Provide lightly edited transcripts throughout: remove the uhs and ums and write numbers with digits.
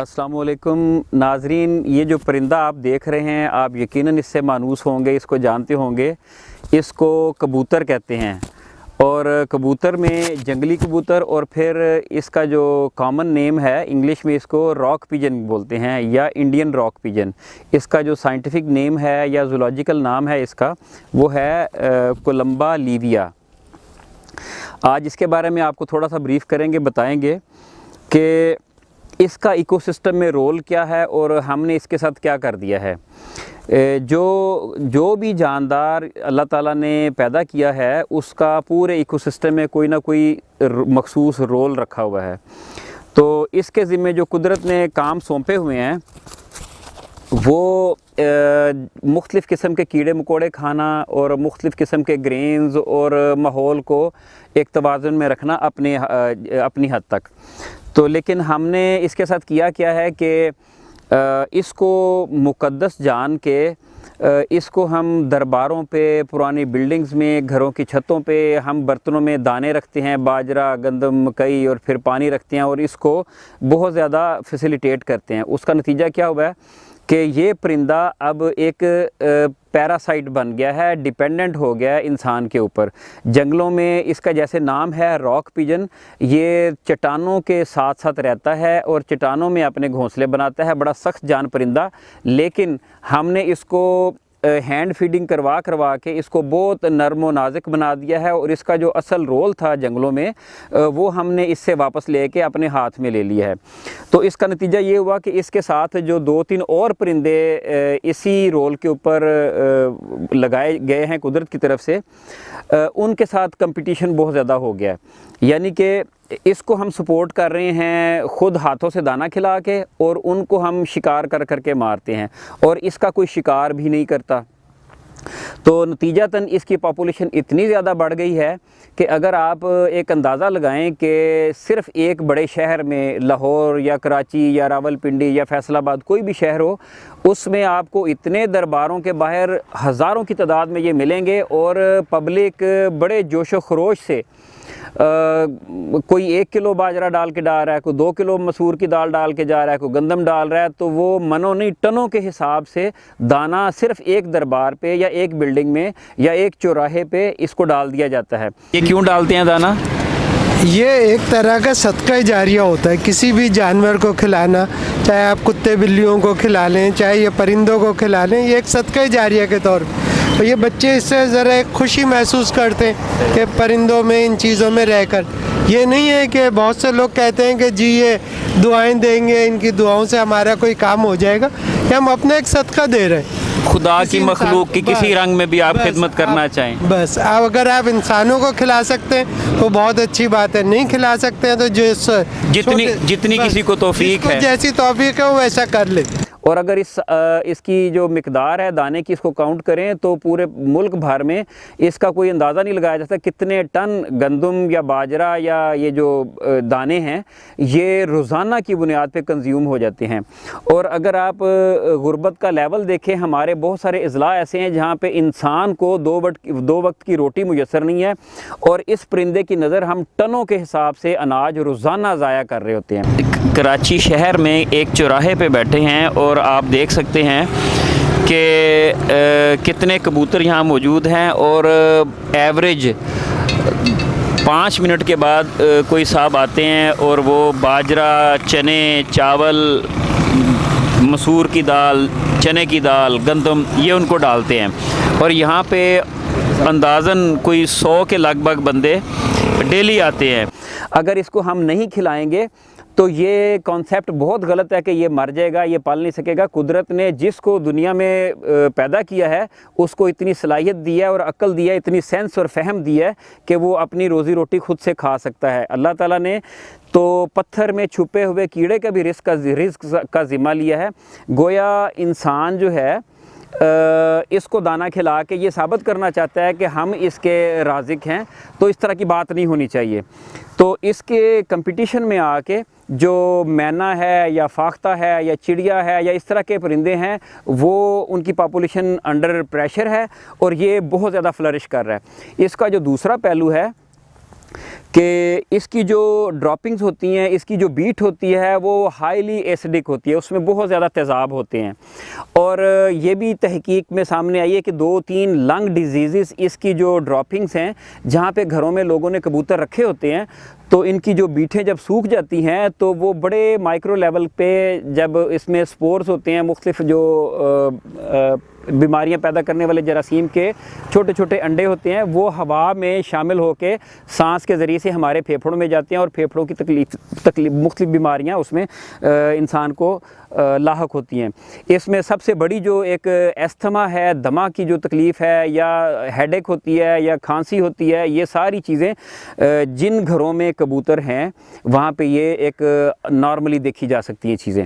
अस्सलामुअलैकुम नाजरीन, ये जो परिंदा आप देख रहे हैं आप यकीनन इससे मानूस होंगे, इसको जानते होंगे। इसको कबूतर कहते हैं और कबूतर में जंगली कबूतर और फिर इसका जो कॉमन नेम है इंग्लिश में इसको रॉक पिजन बोलते हैं या इंडियन रॉक पिजन। इसका जो साइंटिफिक नेम है या जूलॉजिकल नाम है इसका वो है कोलंबा लीविया। आज इसके बारे में आपको थोड़ा सा ब्रीफ करेंगे, बताएंगे कि इसका इकोसिस्टम में रोल क्या है और हमने इसके साथ क्या कर दिया है। जो भी जानदार अल्लाह ताला ने पैदा किया है उसका पूरे इकोसिस्टम में कोई ना कोई मखसूस रोल रखा हुआ है। तो इसके ज़िम्मे जो कुदरत ने काम सौंपे हुए हैं वो मुख्तलिफ़ किस्म के कीड़े मकोड़े खाना और मुख्तलिफ़ किस्म के ग्रेन्स और माहौल को एक तवाज़ुन में रखना अपनी हद तक। तो लेकिन हमने इसके साथ किया क्या है कि इसको मुक़द्दस जान के इसको हम दरबारों पे, पुरानी बिल्डिंग्स में, घरों की छतों पे हम बर्तनों में दाने रखते हैं, बाजरा, गंदम, मकई और फिर पानी रखते हैं और इसको बहुत ज़्यादा फैसिलिटेट करते हैं। उसका नतीजा क्या हुआ है कि ये परिंदा अब एक पैरासाइट बन गया है, डिपेंडेंट हो गया है इंसान के ऊपर। जंगलों में इसका जैसे नाम है रॉक पिजन, ये चट्टानों के साथ साथ रहता है और चट्टानों में अपने घोंसले बनाता है। बड़ा सख्त जान परिंदा, लेकिन हमने इसको हैंड फीडिंग करवा के इसको बहुत नरम व नाजुक बना दिया है और इसका जो असल रोल था जंगलों में वो हमने इससे वापस लेके अपने हाथ में ले लिया है। तो इसका नतीजा ये हुआ कि इसके साथ जो 2-3 और परिंदे इसी रोल के ऊपर लगाए गए हैं कुदरत की तरफ से, उनके साथ कंपटीशन बहुत ज़्यादा हो गया है। यानी कि इसको हम सपोर्ट कर रहे हैं ख़ुद हाथों से दाना खिला के और उनको हम शिकार कर के मारते हैं और इसका कोई शिकार भी नहीं करता। तो नतीजतन इसकी पॉपुलेशन इतनी ज़्यादा बढ़ गई है कि अगर आप एक अंदाज़ा लगाएं कि सिर्फ़ एक बड़े शहर में, लाहौर या कराची या रावलपिंडी या फैसलाबाद, कोई भी शहर हो, उसमें आपको इतने दरबारों के बाहर हज़ारों की तादाद में ये मिलेंगे और पब्लिक बड़े जोशो खरोश से कोई 1 किलो बाजरा डाल के जा रहा है, कोई 2 किलो मसूर की दाल डाल के जा रहा है, कोई गंदम डाल रहा है, तो वो मनों नहीं टनों के हिसाब से दाना सिर्फ एक दरबार पे या एक बिल्डिंग में या एक चौराहे पे इसको डाल दिया जाता है। ये क्यों डालते हैं दाना? ये एक तरह का सदका जारिया होता है। किसी भी जानवर को खिलाना, चाहे आप कुत्ते बिल्लियों को खिला लें, चाहे ये परिंदों को खिला लें, ये एक सदका जारिया के तौर पर। तो ये बच्चे इससे ज़रा एक खुशी महसूस करते हैं कि परिंदों में, इन चीज़ों में रहकर। ये नहीं है कि बहुत से लोग कहते हैं कि जी ये दुआएं देंगे, इनकी दुआओं से हमारा कोई काम हो जाएगा। कि हम अपने एक सदका दे रहे हैं खुदा की मखलूक की किसी रंग में भी आप खिदमत करना चाहें। बस अगर आप इंसानों को खिला सकते हैं तो बहुत अच्छी बात है, नहीं खिला सकते हैं तो जितनी किसी को तौफीक है, जैसी तौफीक है वो वैसा कर ले। और अगर इसकी जो मिकदार है दाने की, इसको काउंट करें तो पूरे मुल्क भर में इसका कोई अंदाज़ा नहीं लगाया जा सकता कितने टन गंदम या बाजरा या ये जो दाने हैं ये रोज़ाना की बुनियाद पे कंज्यूम हो जाते हैं। और अगर आप गुर्बत का लेवल देखें, हमारे बहुत सारे अज़ला ऐसे हैं जहाँ पे इंसान को दो वक्त की रोटी मुयसर नहीं है और इस परिंदे की नज़र हम टनों के हिसाब से अनाज रोज़ाना ज़ाया कर रहे होते हैं। कराची शहर में एक चौराहे पे बैठे हैं और आप देख सकते हैं कि कितने कबूतर यहाँ मौजूद हैं और एवरेज 5 मिनट के बाद कोई साहब आते हैं और वो बाजरा, चने, चावल, मसूर की दाल, चने की दाल, गंदम ये उनको डालते हैं। और यहाँ पे अंदाज़न कोई 100 के लगभग बंदे डेली आते हैं। अगर इसको हम नहीं खिलाएंगे तो ये कॉन्सेप्ट बहुत गलत है कि ये मर जाएगा, ये पाल नहीं सकेगा। कुदरत ने जिसको दुनिया में पैदा किया है उसको इतनी सलाहियत दी है और अक्ल दी है, इतनी सेंस और फहम दी है कि वो अपनी रोज़ी रोटी खुद से खा सकता है। अल्लाह ताला ने तो पत्थर में छुपे हुए कीड़े का भी रिस्क का ज़िम्मा लिया है। गोया इंसान जो है इसको दाना खिला के ये साबित करना चाहता है कि हम इसके राज़िक हैं। तो इस तरह की बात नहीं होनी चाहिए। तो इसके कंपटीशन में आके जो मैना है या फाख्ता है या चिड़िया है या इस तरह के परिंदे हैं वो उनकी पॉपुलेशन अंडर प्रेशर है और ये बहुत ज़्यादा फ्लरिश कर रहा है। इसका जो दूसरा पहलू है कि इसकी जो ड्रॉपिंग्स होती हैं, इसकी जो बीट होती है वो हाईली एसिडिक होती है, उसमें बहुत ज़्यादा तेज़ाब होते हैं। और ये भी तहकीक में सामने आई है कि 2-3 लंग डिजीज़ इसकी जो ड्रॉपिंग्स हैं, जहाँ पे घरों में लोगों ने कबूतर रखे होते हैं, तो इनकी जो बीटें जब सूख जाती हैं तो वो बड़े माइक्रो लेवल पे जब इसमें स्पोर्स होते हैं, मुख्तलिफ जो बीमारियां पैदा करने वाले जरासीम के छोटे छोटे अंडे होते हैं, वो हवा में शामिल होकर सांस के ज़रिए से हमारे फेफड़ों में जाते हैं और फेफड़ों की तकलीफ मुख्तलिफ बीमारियां उसमें इंसान को लाहक होती हैं। इसमें सबसे बड़ी जो एक एस्थमा है, दमा की जो तकलीफ़ है, या हेडेक होती है, या खांसी होती है, ये सारी चीज़ें जिन घरों में कबूतर हैं वहाँ पे ये एक नॉर्मली देखी जा सकती हैं चीज़ें।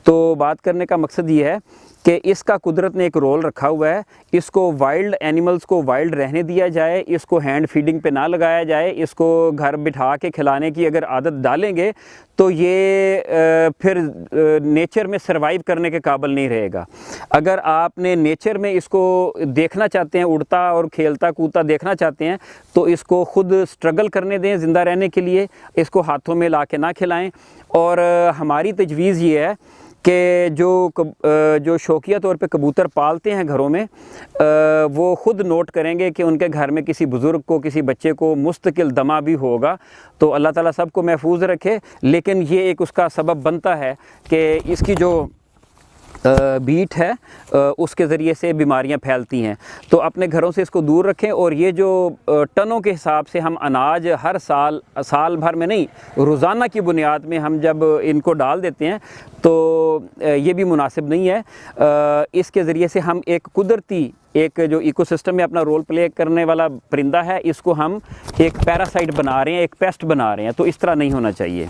तो बात करने का मकसद ये है कि इसका कुदरत ने एक रोल रखा हुआ है। इसको वाइल्ड एनिमल्स को वाइल्ड रहने दिया जाए, इसको हैंड फीडिंग पे ना लगाया जाए, इसको घर बिठा के खिलाने की अगर आदत डालेंगे तो ये फिर नेचर में सरवाइव करने के काबिल नहीं रहेगा। अगर आपने नेचर में इसको देखना चाहते हैं, उड़ता और खेलता कूदता देखना चाहते हैं, तो इसको ख़ुद स्ट्रगल करने दें ज़िंदा रहने के लिए, इसको हाथों में ला के ना खिलाएं। और हमारी तजवीज़ ये है कि जो शौकिया तौर पे कबूतर पालते हैं घरों में, वो ख़ुद नोट करेंगे कि उनके घर में किसी बुज़ुर्ग को, किसी बच्चे को मुस्तकिल दमा भी होगा। तो अल्लाह ताला सबको महफूज रखे, लेकिन ये एक उसका सबब बनता है कि इसकी जो बीट है उसके ज़रिए से बीमारियां फैलती हैं। तो अपने घरों से इसको दूर रखें। और ये जो टनों के हिसाब से हम अनाज हर साल भर में नहीं, रोज़ाना की बुनियाद में हम जब इनको डाल देते हैं तो ये भी मुनासिब नहीं है। इसके ज़रिए से हम एक कुदरती एक जो इकोसिस्टम में अपना रोल प्ले करने वाला परिंदा है, इसको हम एक पैरासाइट बना रहे हैं, एक पेस्ट बना रहे हैं। तो इस तरह नहीं होना चाहिए।